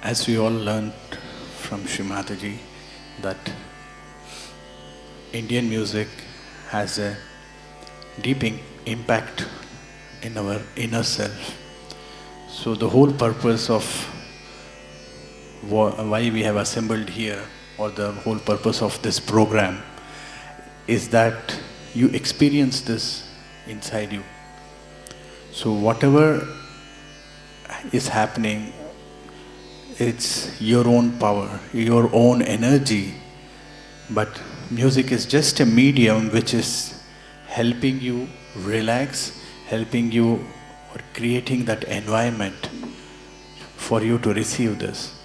As we all learned from Srimataji that Indian music has a deep impact in our inner self. So the whole purpose of why we have assembled here, or the whole purpose of this program, is that you experience this inside you. So whatever is happening, it's your own power, your own energy, but music is just a medium which is helping you relax, helping you, or creating that environment for you to receive this.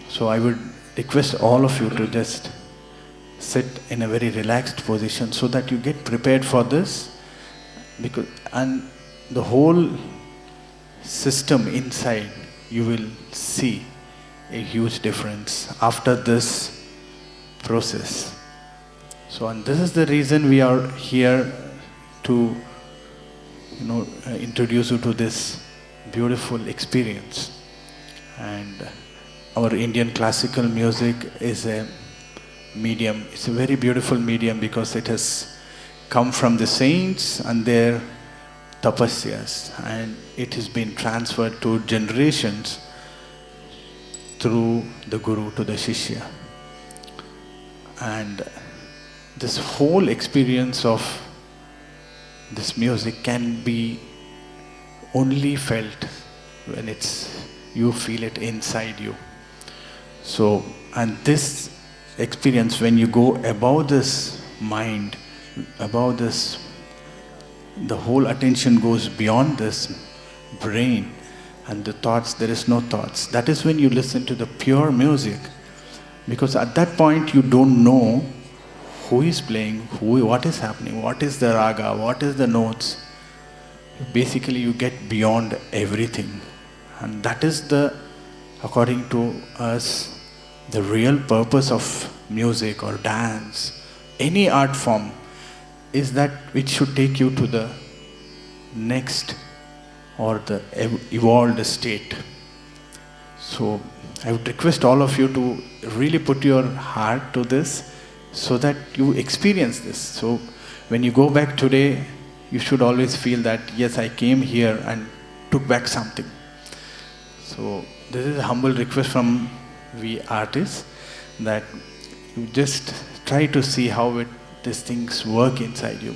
So I would request all of you to just sit in a very relaxed position so that you get prepared for this, and the whole system inside, you will see a huge difference after this process. So, and this is the reason we are here to, introduce you to this beautiful experience. And our Indian classical music is a medium. It's a very beautiful medium because it has come from the saints and their tapasyas, and it has been transferred to generations through the Guru to the Shishya. And this whole experience of this music can be only felt when you feel it inside you. So, and this experience, when you go above this mind, above this, the whole attention goes beyond this brain and the thoughts, there is no thoughts. That is when you listen to the pure music. Because at that point you don't know who is playing, what is happening, what is the raga, what is the notes. Basically you get beyond everything. And that is according to us, the real purpose of music or dance, any art form, is that it should take you to the next or the evolved state. So I would request all of you to really put your heart to this so that you experience this. So when you go back today, you should always feel that, yes, I came here and took back something. So this is a humble request from we artists, that you just try to see how these things work inside you.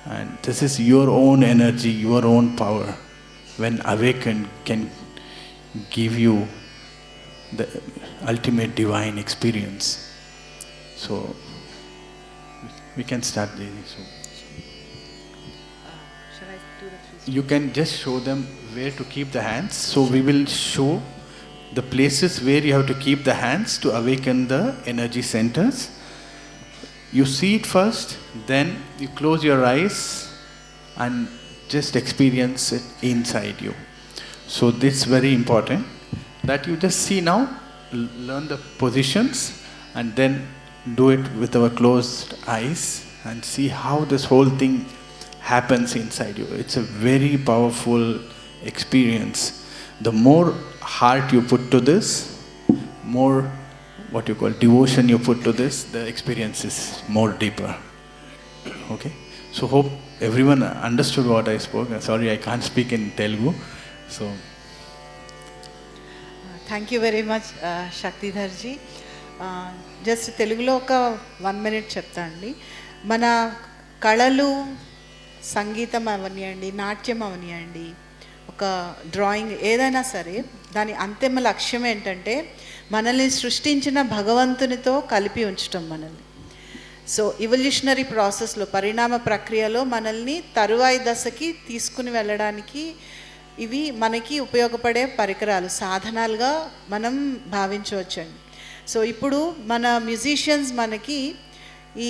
And this is your own energy, your own power, when awakened, can give you the ultimate divine experience. So we can start this. Shall I do the 3 You can just show them where to keep the hands. So we will show the places where you have to keep the hands to awaken the energy centers. You see it first, then you close your eyes and just experience it inside you. So this is very important, that you just see now, learn the positions, and then do it with our closed eyes and see how this whole thing happens inside you. It's a very powerful experience. The more heart you put to this, more what you call devotion you put to this, the experience is more deeper. Okay? So hope everyone understood what I spoke. Sorry, I can't speak in Telugu. So thank you very much Shaktidharji. Just తెలుగులో ఒక 1 minute చెప్తా అండి. మన కళలు, సంగీతం అవనియండి, నాట్యం అవనియండి, ఒక drawing ఏదైనా సరే, దాని అంతిమ లక్ష్యం ఏంటంటే మనల్ని సృష్టించిన భగవంతునితో కలిపి ఉంచటం మనల్ని. సో ఇవల్యూషనరీ ప్రాసెస్లో, పరిణామ ప్రక్రియలో మనల్ని తరువాయి దశకి తీసుకుని వెళ్ళడానికి ఇవి మనకి ఉపయోగపడే పరికరాలు, సాధనాలుగా మనం భావించవచ్చండి. సో ఇప్పుడు మన మ్యూజిషియన్స్ మనకి ఈ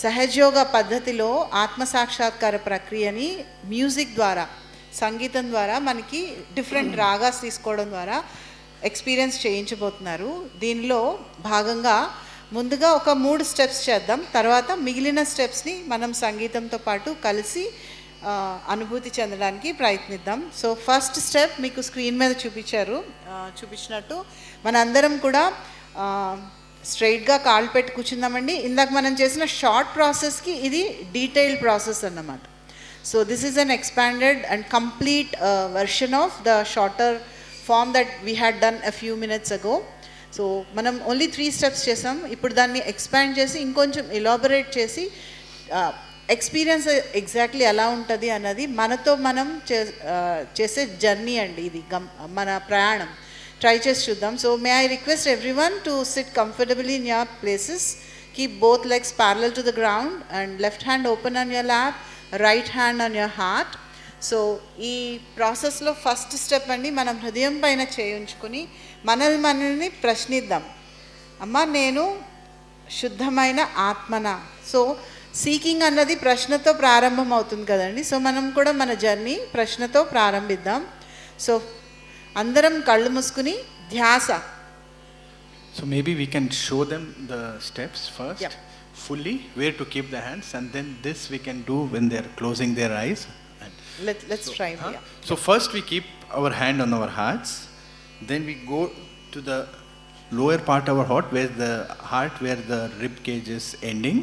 సహజయోగ పద్ధతిలో ఆత్మసాక్షాత్కార ప్రక్రియని మ్యూజిక్ ద్వారా సంగీతం ద్వారా మనకి డిఫరెంట్ రాగాస్ తీసుకోవడం ద్వారా ఎక్స్పీరియన్స్ చేయించబోతున్నారు. దీనిలో భాగంగా ముందుగా ఒక 3 స్టెప్స్ చేద్దాం, తర్వాత మిగిలిన స్టెప్స్ని మనం సంగీతంతో పాటు కలిసి అనుభూతి చెందడానికి ప్రయత్నిద్దాం. సో ఫస్ట్ స్టెప్ మీకు స్క్రీన్ మీద చూపించినట్టు మనందరం కూడా స్ట్రైట్గా కాళ్ళు పెట్టి కూర్చుందామండి. ఇందాక మనం చేసిన షార్ట్ ప్రాసెస్కి ఇది డీటెయిల్డ్ ప్రాసెస్ అన్నమాట. So this is an expanded and complete version of the shorter form that we had done a few minutes ago. So మనం ఓన్లీ 3 స్టెప్స్ చేసాం. ఇప్పుడు దాన్ని ఎక్స్పాండ్ చేసి ఇంకొంచెం ఎలాబొరేట్ చేసి ఎక్స్పీరియన్స్ ఎగ్జాక్ట్లీ ఎలా ఉంటుంది అన్నది మనతో మనం చేసే జర్నీ అండి, ఇది మన ప్రయాణం. ట్రై చేసి చూద్దాం. So may I request everyone to SIT comfortably in your places. Keep both legs parallel to the ground and left hand open on your lap, right hand on your heart. So ఈ ప్రాసెస్లో first step అండి, మనం హృదయం పైన చేయించుకొని మనల్ని ప్రశ్నిద్దాం. అమ్మ నేను శుద్ధమైన ఆత్మన. సో సీకింగ్ అన్నది ప్రశ్నతో ప్రారంభం అవుతుంది కదండి. సో మనం కూడా మన జర్నీ ప్రశ్నతో ప్రారంభిద్దాం. సో అందరం కళ్ళు మూసుకుని ధ్యాస. So maybe we can show them the steps first, Yeah. fully, where to keep the hands, and then this we can do when they're closing their eyes. And Let's try. Yeah. So first we keep our hand on our hearts, then we go to the lower part of our heart, where the rib cage is ending.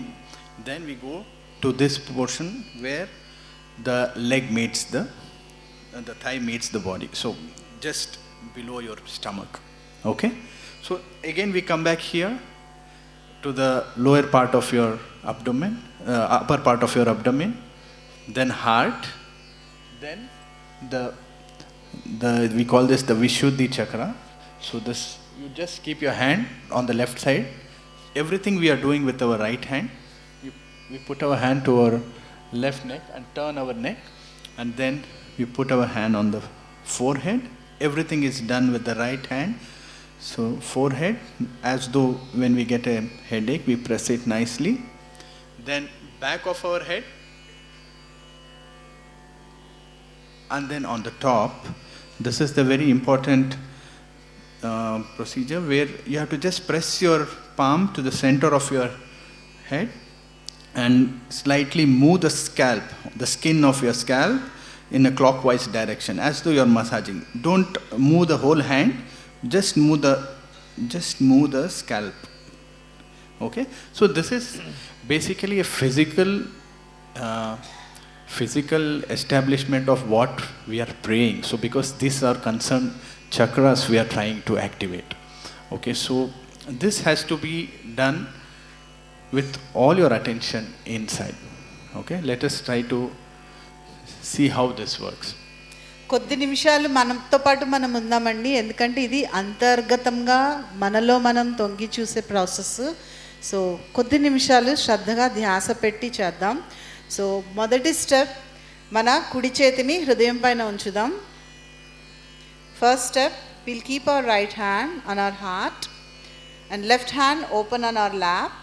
Then we go to this portion where the leg meets the thigh meets the body. So just below your stomach. Okay? So again we come back here to the lower part of your abdomen, upper part of your abdomen, then heart, then the we call this the Vishuddhi chakra. So this, you just keep your hand on the left side. Everything we are doing with our right hand, we put our hand to our left neck and turn our neck, and then we put our hand on the forehead. Everything is done with the right hand. So forehead, as though when we get a headache, we press it nicely. Then back of our head, and then on the top. This is the very important procedure where you have to just press your palm to the center of your head and slightly move the scalp, the skin of your scalp, in a clockwise direction, as though you are massaging. Don't move the whole hand, just move the scalp. Okay? So this is basically a physical establishment of what we are praying. So because these are concerned chakras we are trying to activate. Okay, so this has to be done with all your attention inside. Okay, let us try to see how this works. కొద్ది నిమిషాలు మనతో పాటు మనం ఉందామండి, ఎందుకంటే ఇది అంతర్గతంగా మనలో మనం తొంగి చూసే ప్రాసెస్. సో కొద్ది నిమిషాలు శ్రద్ధగా ధ్యాస పెట్టి చేద్దాం. సో మొదటి స్టెప్, మన కుడి చేతిని హృదయం పైన ఉంచుదాం. First step, will keep our right hand on our heart and left hand open on our lap.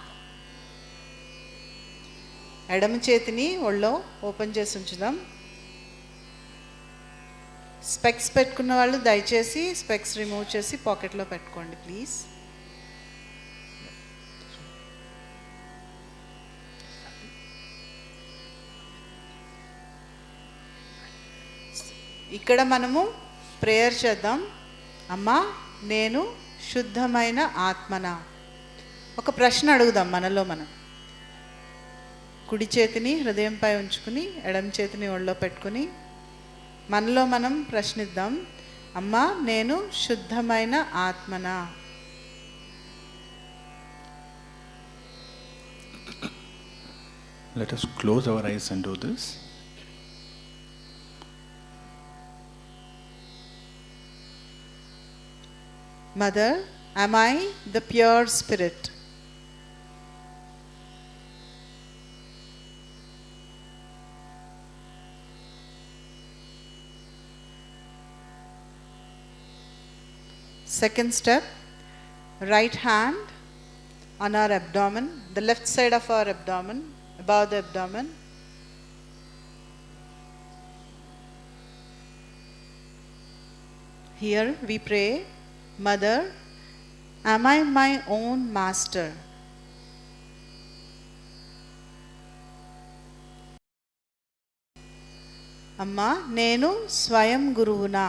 ఎడమ చేతిని ఒళ్ళో ఓపెన్ చేసి ఉంచుదాం. స్పెక్స్ పెట్టుకున్న వాళ్ళు దయచేసి స్పెక్స్ రిమూవ్ చేసి పాకెట్లో పెట్టుకోండి ప్లీజ్. ఇక్కడ మనము ప్రేయర్ చేద్దాం. అమ్మా నేను శుద్ధమైన ఆత్మన. ఒక ప్రశ్న అడుగుదాం మనలో మనం. కుడి చేతిని హృదయంపై ఉంచుకుని ఎడమ చేతిని ఒళ్ళో పెట్టుకుని మనలో మనం ప్రశ్నిద్దాం, అమ్మా నేను శుద్ధమైన ఆత్మన. Let us close our eyes and do this. Mother, am I the pure spirit? Second step, right hand on our abdomen, the left side of our abdomen, above the abdomen. Here we pray, Mother, am I my own master? అమ్మా నేను స్వయం గురువునా?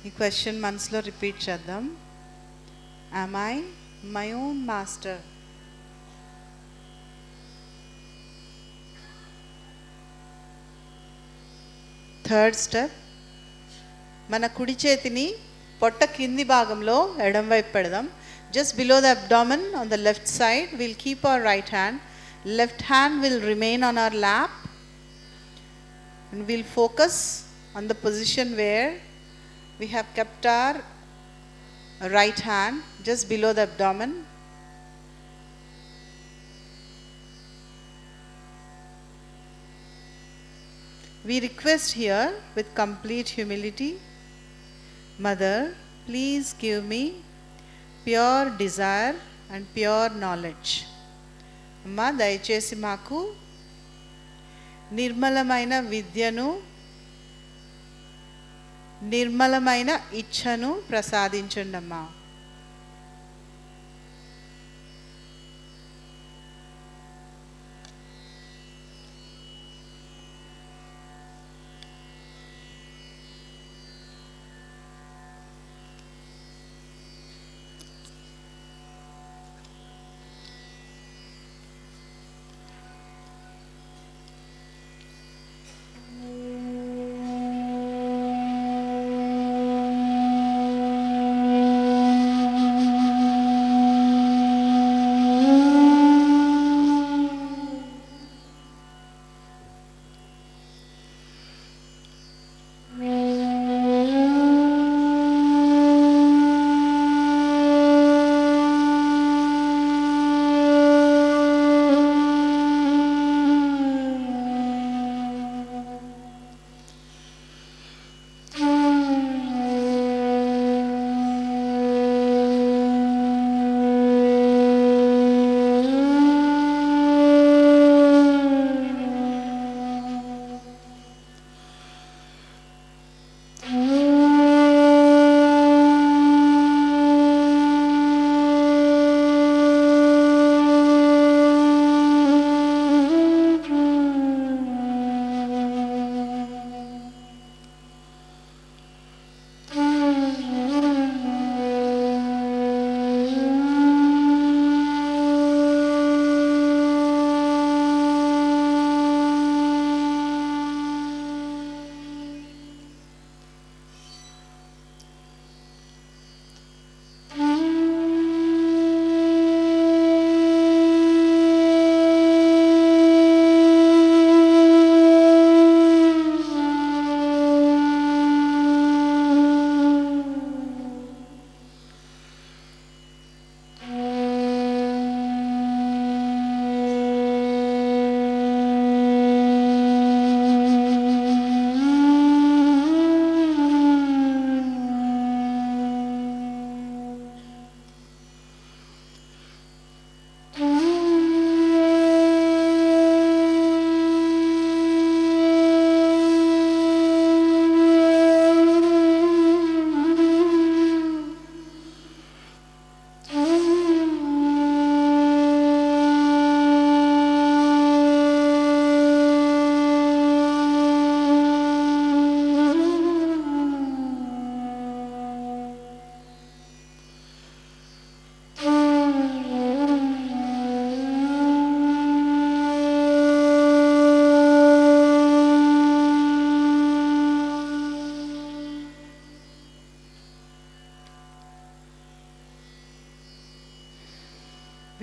ఈ question మనసులో repeat చేద్దాం. Am I my own master? Third step, మన కుడి చేతిని పొట్ట కింది భాగంలో ఎడం వైపు పెడదాం. Just below the abdomen on the left side will keep our right hand. Left hand will remain on our lap and will focus on the position where we have kept our right hand just below the abdomen. We request here with complete humility, Mother, please give me pure desire and pure knowledge. Amma దయచేసి మాకు నిర్మలమైన విద్యను నిర్మలమైన ఇచ్ఛను ప్రసాదించండి అమ్మా.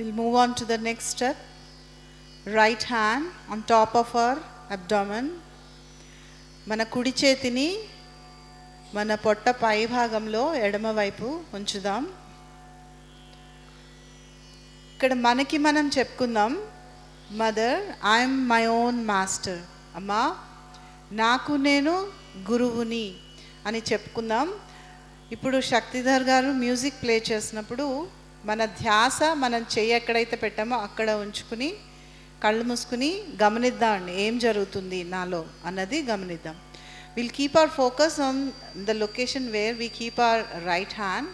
We'll move on to the next step. Right hand on top of our abdomen. మన కుడి చేతిని మన పొట్ట పై భాగంలో ఎడమ వైపు ఉంచుదాం. ఇక్కడ మనకి మనం చెప్పుకుందాం, mother I'm my own master. అమ్మా నాకు నేను గురువుని అని చెప్పుకుందాం. ఇప్పుడు శక్తిధర్ గారు మ్యూజిక్ ప్లే చేసినప్పుడు మన ధ్యాస మనం చెయ్యి ఎక్కడైతే పెట్టామో అక్కడ ఉంచుకుని కళ్ళు మూసుకుని గమనిద్దామండి ఏం జరుగుతుంది నాలో అన్నది గమనిద్దాం. Will keep our focus on the location where we keep our right hand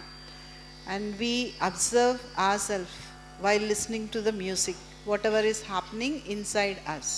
and we observe our self while listening to the music whatever is happening inside us.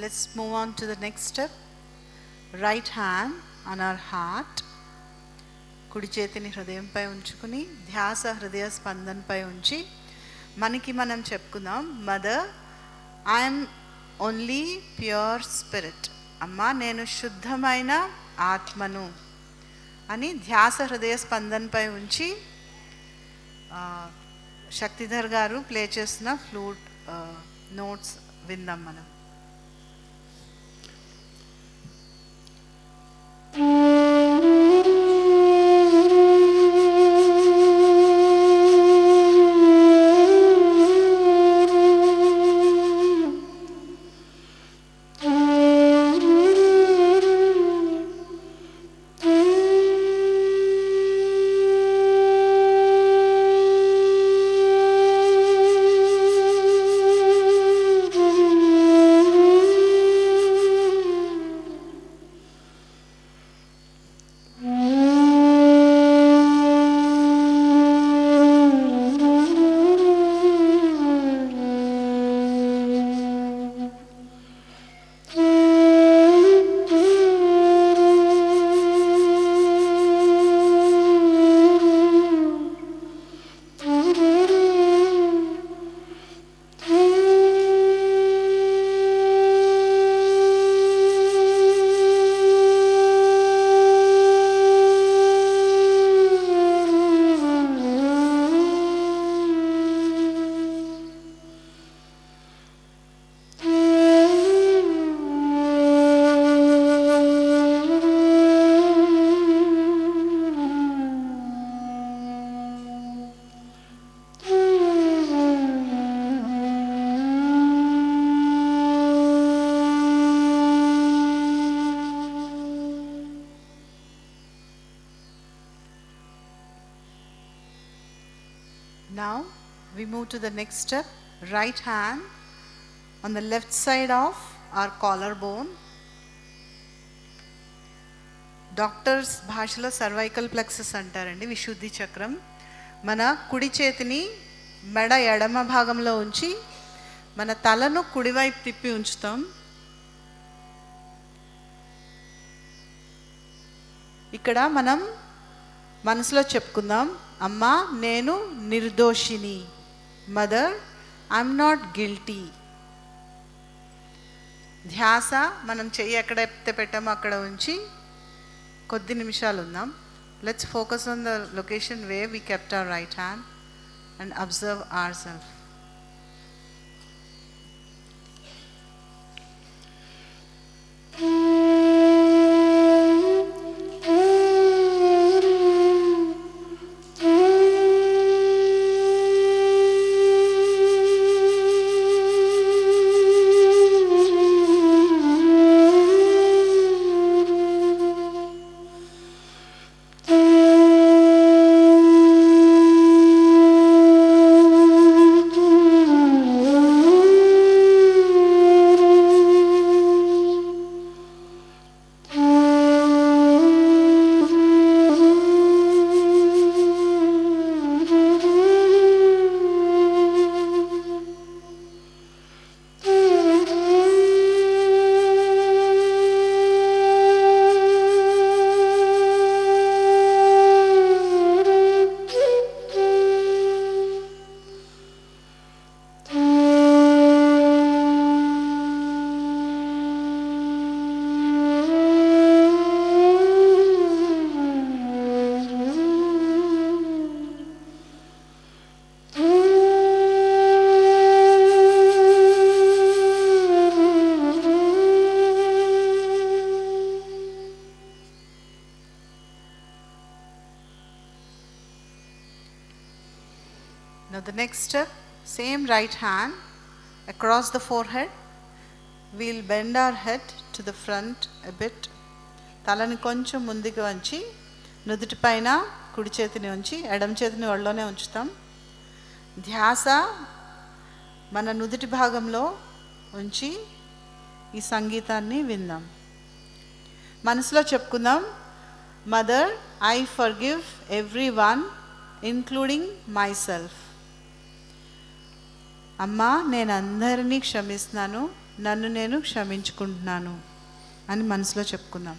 Let's move on to the next step. Right hand on our heart. కుడి చేతిని హృదయంపై ఉంచుకుని ధ్యాస హృదయ స్పందనపై ఉంచి మనకి మనం చెప్పుకుందాం. Mother I'm only pure spirit. అమ్మా నేను శుద్ధమైన ఆత్మను అని ధ్యాస హృదయ స్పందనపై ఉంచి శక్తిధర్ గారు ప్లే చేసిన ఫ్లూట్ నోట్స్ విందాం మనం. Now we move to the next step. Right hand on the left side of our collarbone. Doctors భాషలో సర్వైకల్ ప్లెక్సస్ అంటారండి, విశుద్ధి చక్రం. మన కుడి చేతిని మెడ ఎడమ భాగంలో ఉంచి మన తలను కుడివైపు తిప్పి ఉంచుతాం. ఇక్కడ మనం మనసులో చెప్పుకుందాం, అమ్మా నేను నిర్దోషిని. Mother I'm not guilty. ధ్యాస మనం చెయ్యి ఎక్కడైతే పెట్టామో అక్కడ ఉంచి కొద్ది నిమిషాలు ఉందాం. Let's focus on the location way we kept our right hand and observe our self. Now the next step, same right hand across the forehead. We'll bend our head to the front a bit. తలని కొంచెం ముందుకు వంచి నుదుటి పైన కుడి చేతిని ఉంచి ఎడమ చేతిని ఒళ్ళోనే ఉంచుతాం. ధ్యాస మన నుదుటి భాగంలో ఉంచి ఈ సంగీతాన్ని విందాం. మనసులో చెప్పుకుందాం, mother, I forgive everyone including my self. అమ్మా, నేను అందరినీ క్షమిస్తున్నాను, నన్ను నేను క్షమించుకుంటున్నాను అని మనసులో చెప్పుకుందాం.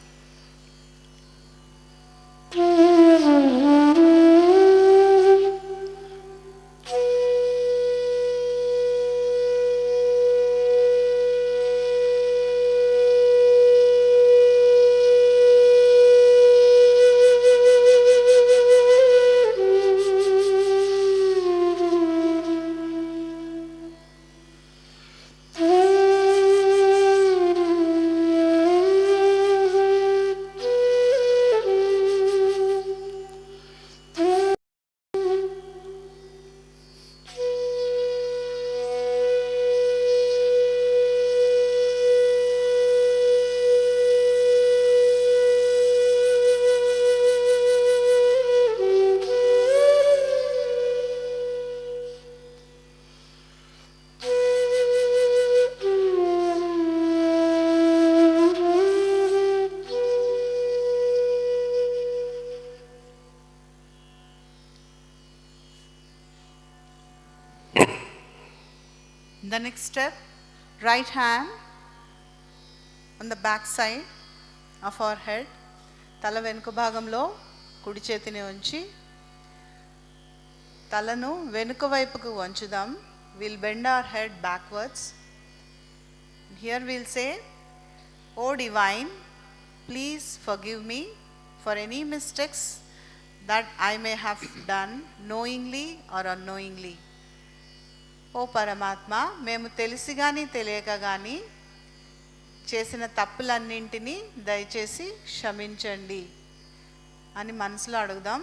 The next step, right hand on the back side of our head. తల వెనుక భాగంలో కుడి చేతిని ఉంచి తలను వెనుక వైపుకు వంచుదాం. We'll bend our head backwards. Here we'll say, O Divine, please forgive me for any mistakes that I may have done knowingly or unknowingly. ఓ పరమాత్మ, మేము తెలిసి కానీ తెలియక కానీ చేసిన తప్పులన్నింటినీ దయచేసి క్షమించండి అని మనసులో అడుగుదాం.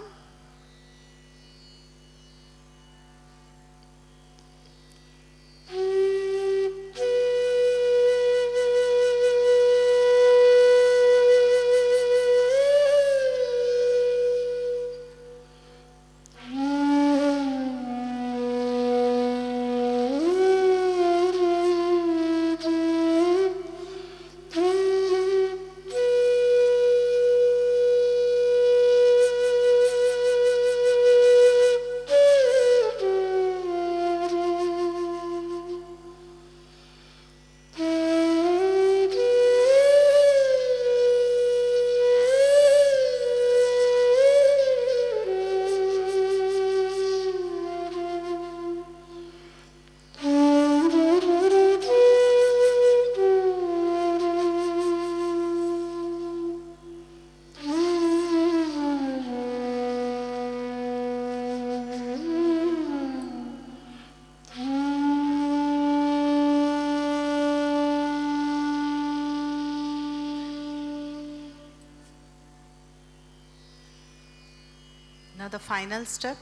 Now the final step.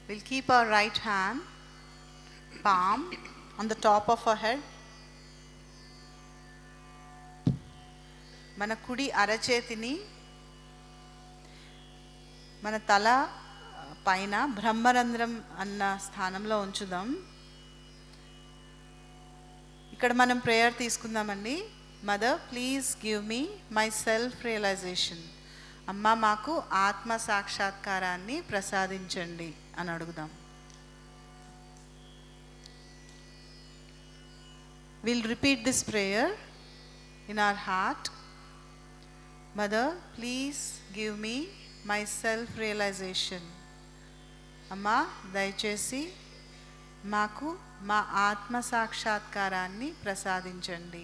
We'll keep our right hand, palm, on the top of our head. మన కుడి అరచేతిని మన తల పైన బ్రహ్మరంధ్రం అన్న స్థానంలో ఉంచుదాం. ఇక్కడ మనం ప్రేయర్ తీసుకుందామండి. Mother, please give me my self realisation. అమ్మ, మాకు ఆత్మ సాక్షాత్కారాన్ని ప్రసాదించండి అని అడుగుదాం. We'll repeat this prayer in our heart. Mother, please give me my self-realization. అమ్మా, దయచేసి మాకు మా ఆత్మ సాక్షాత్కారాన్ని ప్రసాదించండి.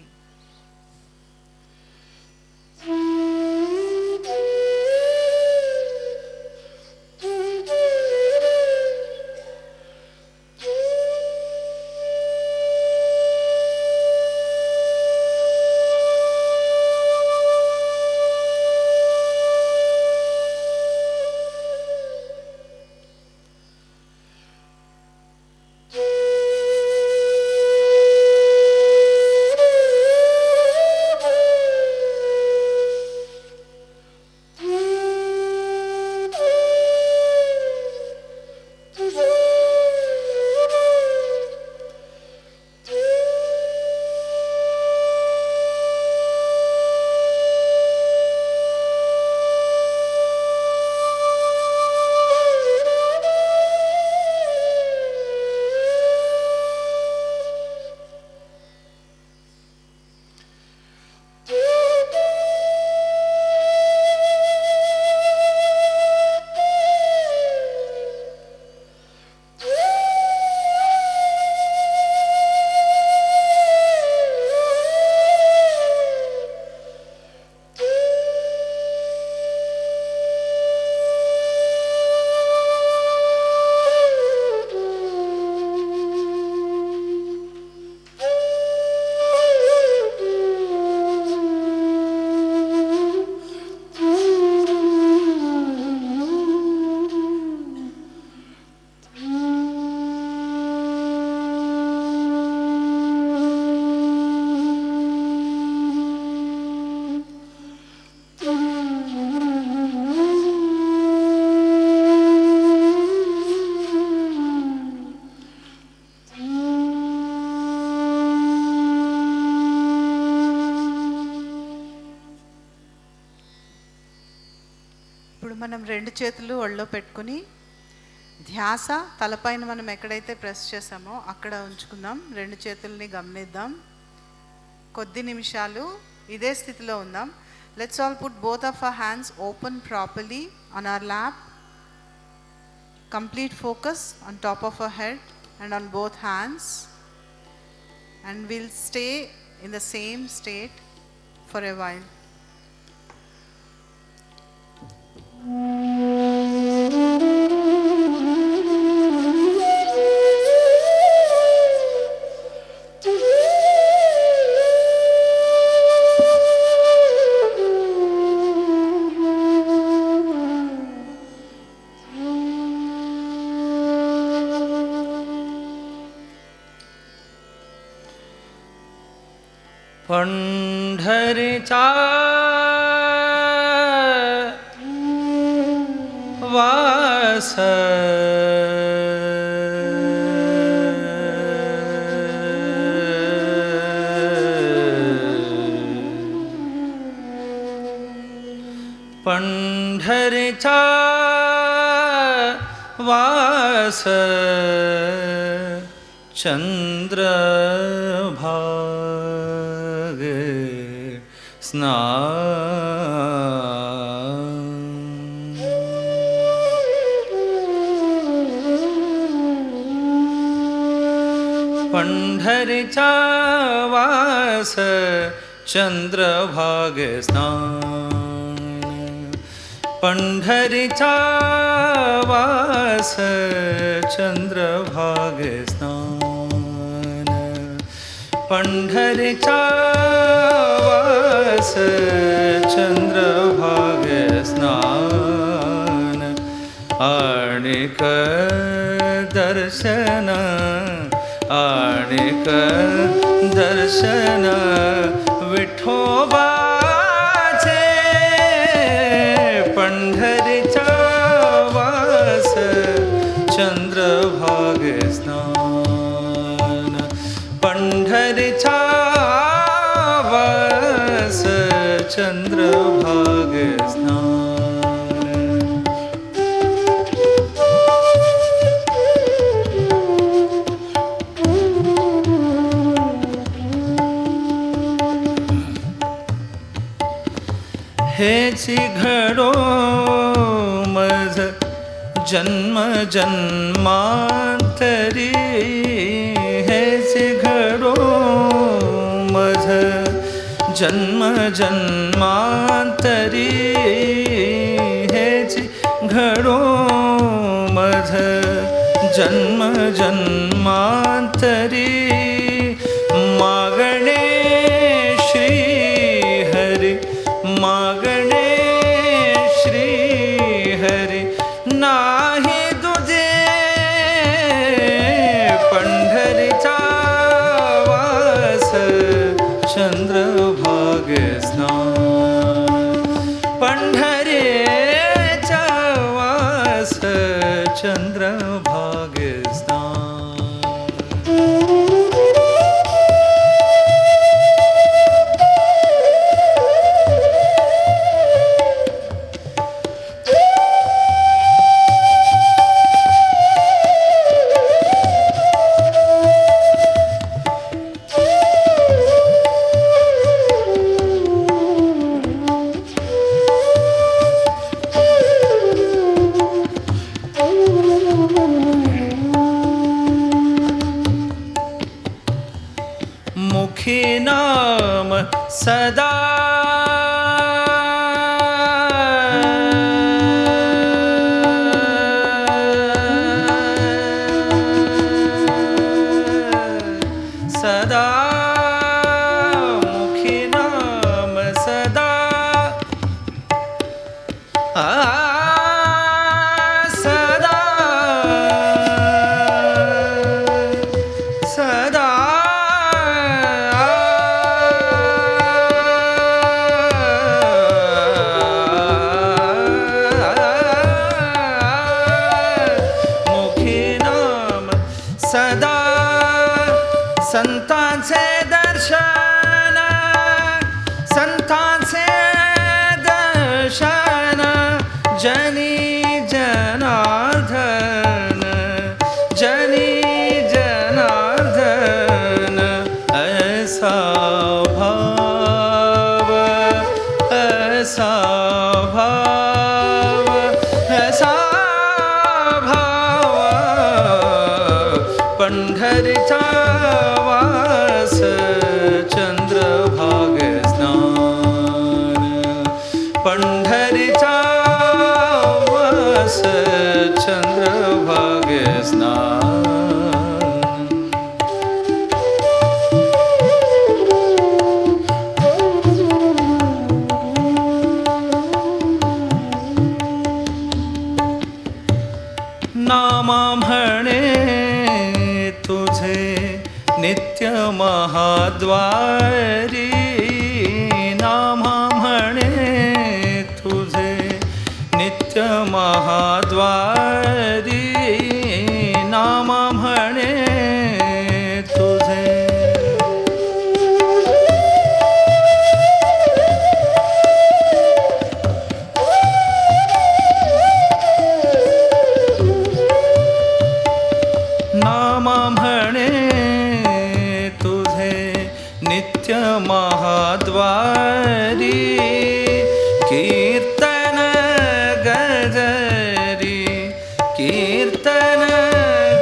మనం రెండు చేతులు ఒళ్ళో పెట్టుకుని ధ్యాస తలపైన మనం ఎక్కడైతే ప్రెస్ చేసామో అక్కడ ఉంచుకుందాం. రెండు చేతుల్ని గమనిద్దాం. కొద్ది నిమిషాలు ఇదే స్థితిలో ఉందాం. Let's all put both of our hands open properly on our lap. Complete focus on top of our head and on both hands. And will stay in the same state for a while. पंढरीचा वास पंढरीचा वास चंद्रभागे स्नान पंढरीचा वास चंद्रभागे स्नान पंढरीचा वास चंद्रभागे स्नान पंढरीचा वास चंद्रभागे स्नान आणिक दर्शन आणिक दर्शन विठोबाचे पंढरीचा वास चंद्रभागे स्नान पंढरीचा वास चंद्रभागे स्नान हेची घडो मज जन्म जन्मांतरी हेची घडो मज जन्म जन्मांतरी हेची घडो मज जन्म जन्मांतरी मागणे श्री हरी मागणे श्री हरी नाही तुझे पंढरीचा वास चंद्रभागे स्नान पंढरीचा वास चंद्रभागे स्नान मुखी नाम सदा सदा मुखी नाम सदा सदा सदा सदा संतांचे दर्शन संतांचे दर्शन जनी जनार्दन जनी जनार्दन ऐसा भाव ऐसा भाव ऐसा पंढरीचा वास चंद्रभागे स्नान पंढरीचा वास चंद्रभागे स्नान नामा म्हणे तुझे नित्य महाद्वारी नामा म्हणे तुझे नित्य महाद्वारी नामा म्हणे तुझे नामा म्हणे तुझे नित्य महाद्वारी कीर्तन गजरी कीर्तन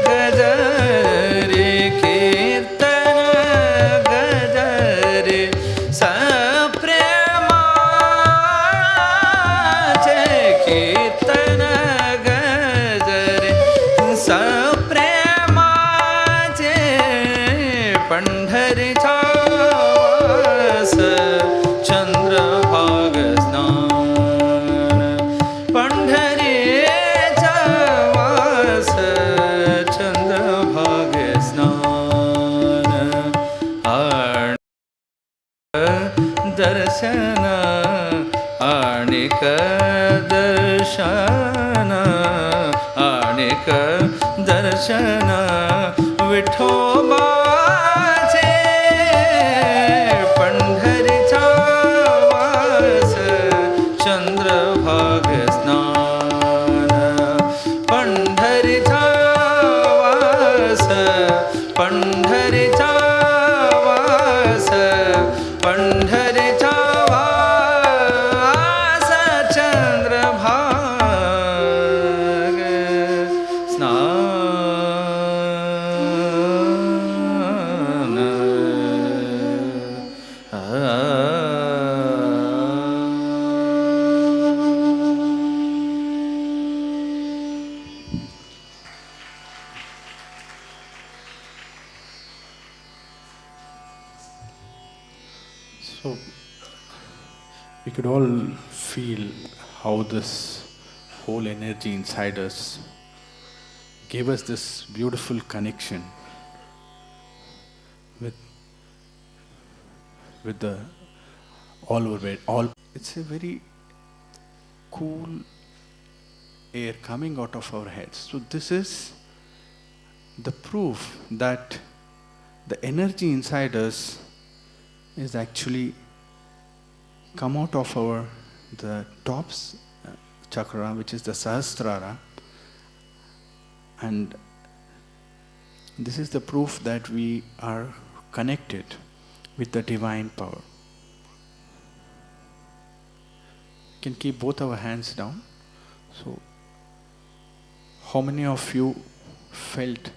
गजरी कीर्तन गजरी सप्रेमाचे कीर्तन गजरी सप्रेमाचे पंढरीचा वास चंद्रभागे स्नान दर्शन आणिक दर्शन आणिक दर्शन विठोबाचे पंढरीचा वास चंद्रभाग स्नान पंढरीचा वास पंढरीचा वास पंढरीचा वास चंद्रभाग स्नान So we could all feel how this whole energy inside us gave us this beautiful connection with the all over it. All it's a very cool air coming out of our heads. So this is the proof that the energy inside us is actually come out of the tops chakra, which is the Sahasrara, and this is the proof that we are connected with the divine power. You can keep both our hands down. So, how many of you felt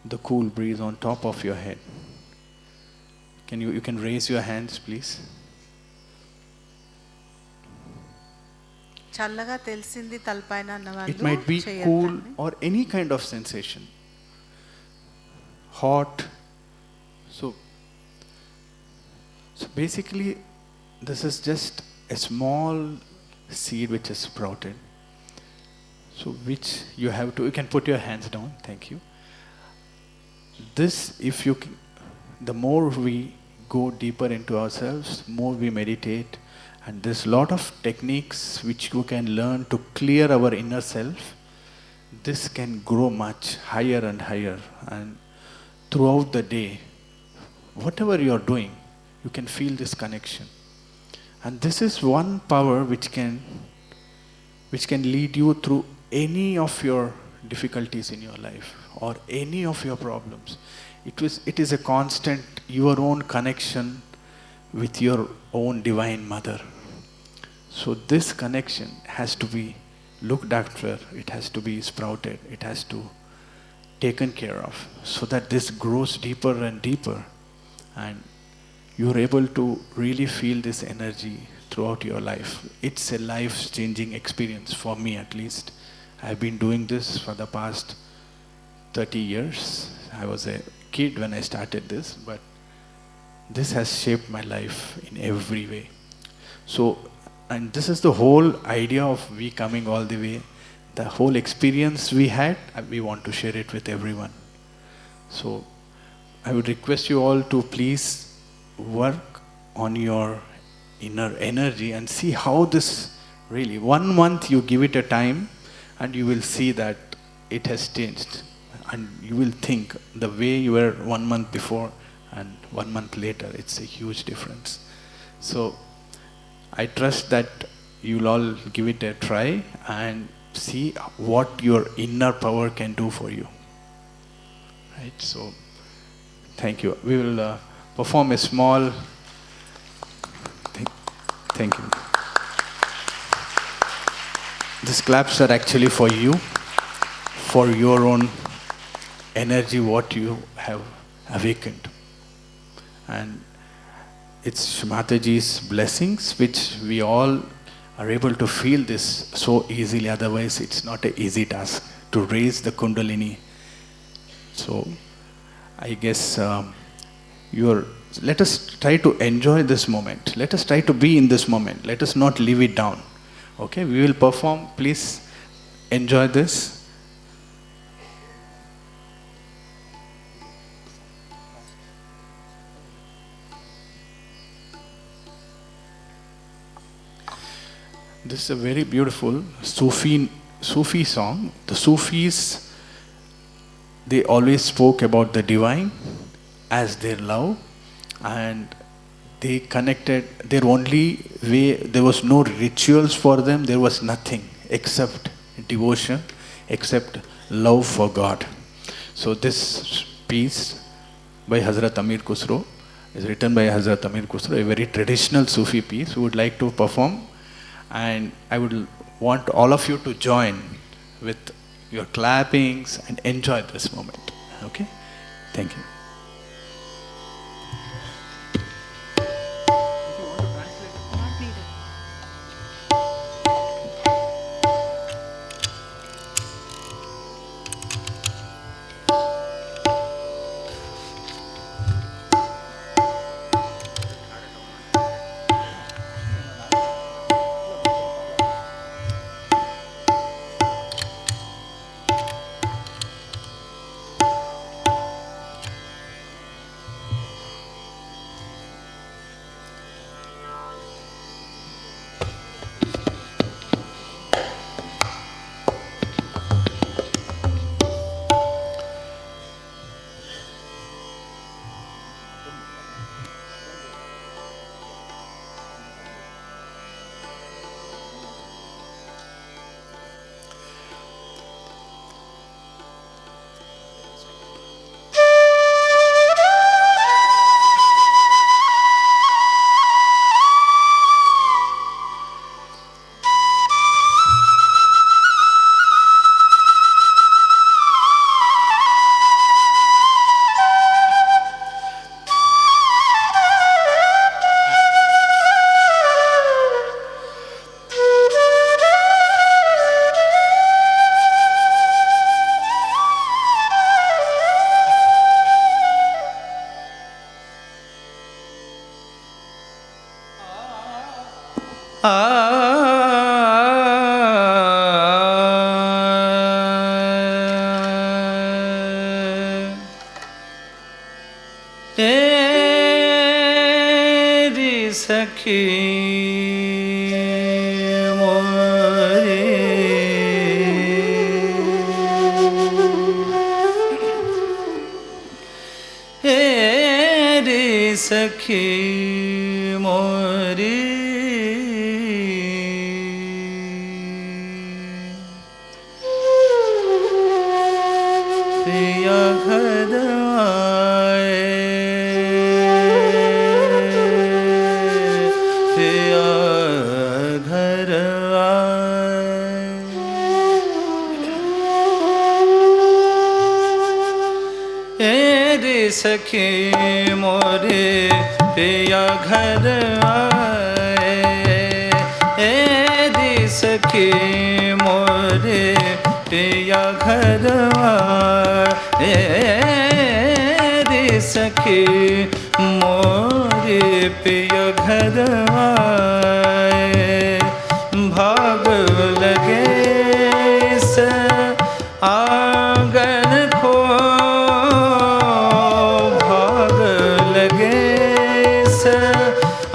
the cool breeze on top of your head? You can raise your hands, please. చల్లగా తెలిసింది తలపైన అన్న It వాళ్ళు might be చేయొద్దండి. cool or any kind of sensation. Hot. So basically, this is just a small seed which is sprouted. So which you can put your hands down. Thank you. This, the more we go deeper into ourselves, more we meditate, and there's a lot of techniques which you can learn to clear our inner self. This can grow much higher and higher, and throughout the day, whatever you're doing, you can feel this connection. And this is one power which can lead you through any of your difficulties in your life or any of your problems. It is a constant, your own connection with your own divine mother. So this connection has to be looked after, it has to be sprouted, it has to taken care of, so that this grows deeper and deeper, and you're able to really feel this energy throughout your life. It's a life-changing experience for me, at least. I've been doing this for the past 30 years. I was a kid when I started this, but this has shaped my life in every way. So, and this is the whole idea of we coming all the way. The whole experience we had, we want to share it with everyone. So, I would request you all to please work on your inner energy and see how this really, 1 month you give it a time and you will see that it has changed. And you will think the way you were 1 month before and 1 month later, it's a huge difference. So I trust that you'll all give it a try and see what your inner power can do for you. Right? So thank you. We will perform a small thing. Thank you. These claps are actually for you, for your own energy, what you have awakened. And it's Mataji's blessings which we all are able to feel this so easily. Otherwise, it's not an easy task to raise the Kundalini. So, I guess let us try to enjoy this moment. Let us try to be in this moment. Let us not leave it down. Okay, we will perform. Please enjoy this. This is a very beautiful Sufi song. The Sufis, they always spoke about the divine as their love, and they connected their only way. There was no rituals for them. There was nothing except devotion, except love for God. So this piece by Hazrat Amir Khusro is written by Hazrat Amir Khusro, a very traditional Sufi piece. We would like to perform, and I would want all of you to join with your clappings and enjoy this moment. Okay? Thank you. तेरी सखी मोरी तेरी सखी मोरी पिया घर आए पिया घर आए तेरी सखी मोरे पिया घर आए तेरी सखी मोरे पिया घर आए रे सखी मोरे पिया घर आए भाग लगे इस आंगन को भाग लगे इस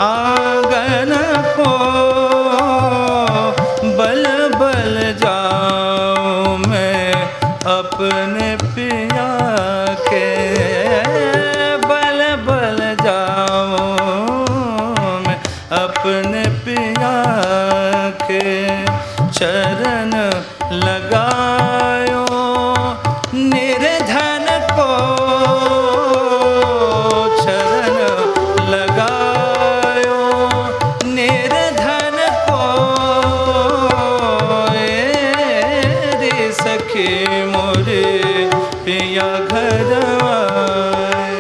आंगन को बल बल जाऊं मैं अपने पिया के बल बल जाऊं मैं अपने पिया के चरण लगायो निर्धन को चरण लगायो निर्धन को रे सखी मोरे पिया घर आए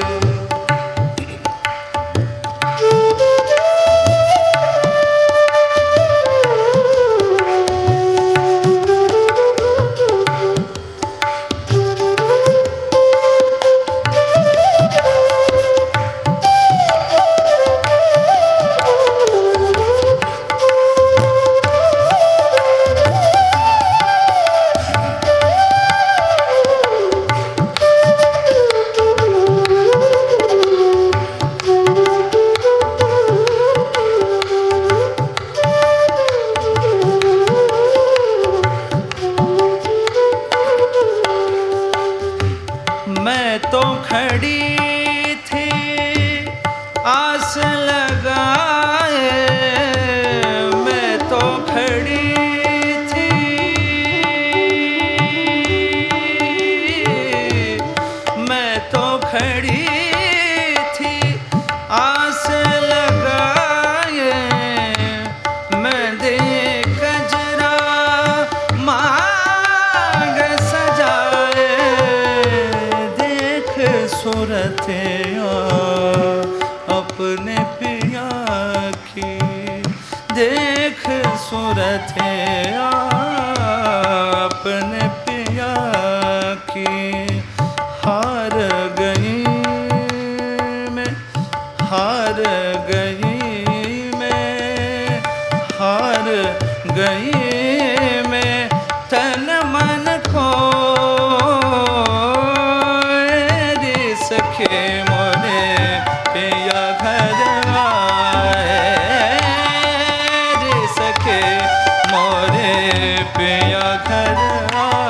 खड़ी थी आस लगाए, मैं तो खड़ी थी, मैं तो खड़ी थी आस लगाए, मैं दे कजरा मांग सजाए, देख सूरते अपने पिया की, देख सूरते अपने पिया की, हार गई मैं, हार गई मैं, हार गई मैं तन मन को रे सखे मोरे पिया घर आए, रे सखे मोरे पिया घर आए।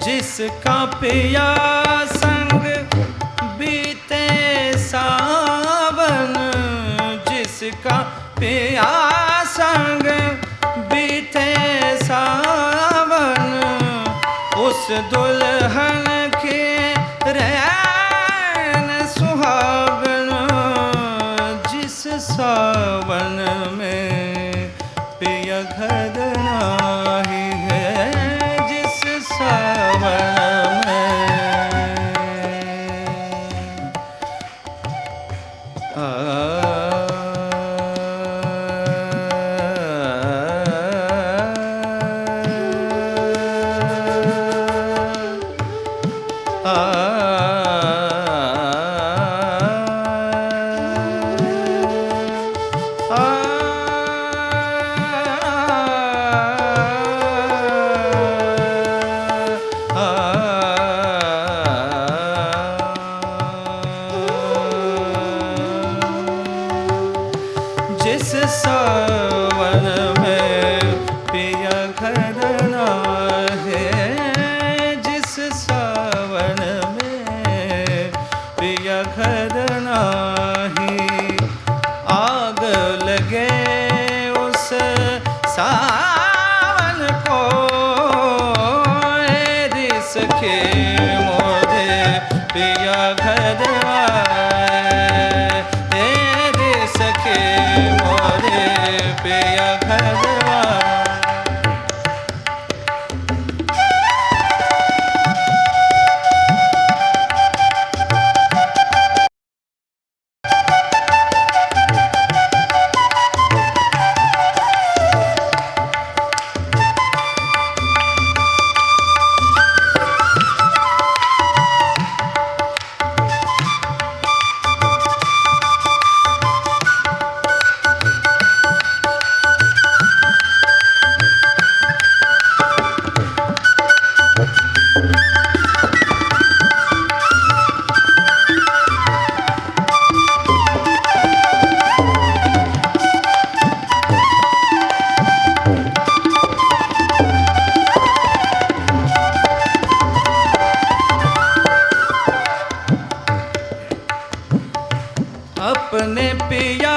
जिसका पिया संग बीते सावन, जिसका पिया संग बीते सावन, उस दुल्हन के रैन सुहागन, जिस सावन में पिया घर नाही है, जिस सावन में जिस सावन में पिया घर आहे, जिस सावन में पिया घर नाही, आग लगे उस सावन को रे सखे मोरे पिया घर आए, रे सखे मोरे पिया घर आए। अपने पिया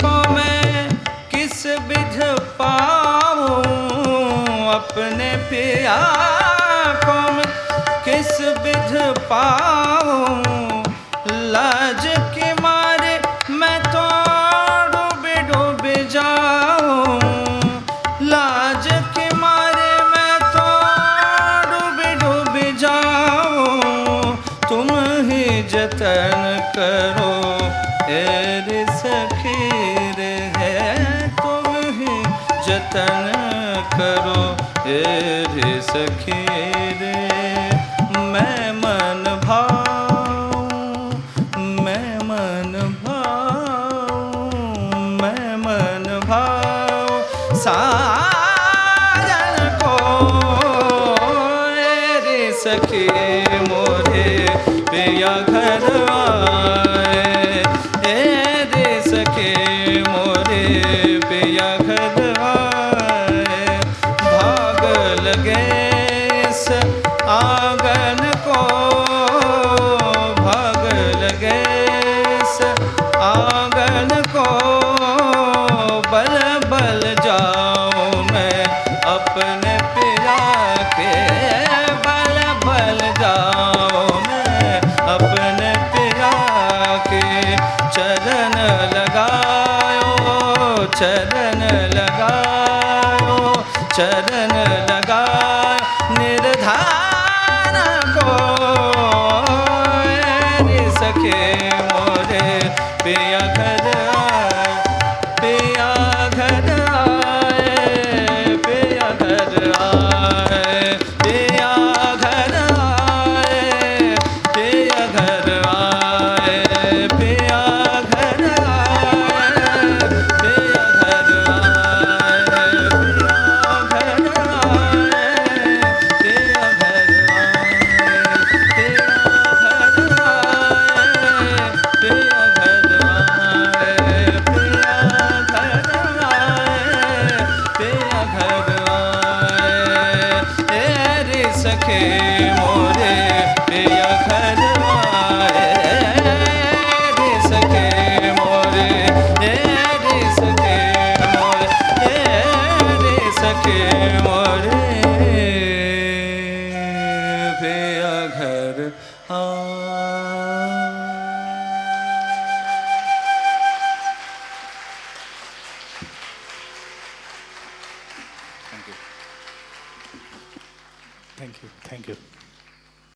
को मैं किस विध पाऊं, अपने पिया को मैं किस विध पाऊं, लाज के मारे मैं तो डूबे डूबे जाऊं, लाज के मारे मैं तो डूबे डूबे जाऊं, तुम ही जतन करो रे सखी रे है तुम ही जतन करो रे सखी रे मैं मन भाऊं मैं मन भाऊं मैं मन भाऊं साजन को रे सखी मोरे पिया घर आए रे सखी मोरे पिया घर आए भाग लगे इस आंगन को भाग लगे इस आंगन को बल बल जाऊं मैं अपने पिया के बल बल जाऊं मैं अपने पिया के चरण लगायो चरण लगायो चरण लगायो निर्धार को रे सखे मोरे पिया घर आए पिया घर आए पिया घर आए पिया घर आए पिया घर आए पिया घर आए पिया घर आए पिया घर सखे मोरे पिया घर आए रे सखे मोरे रे सखे मोरे रे सखे मोरे पिया घर Thank you. Thank you.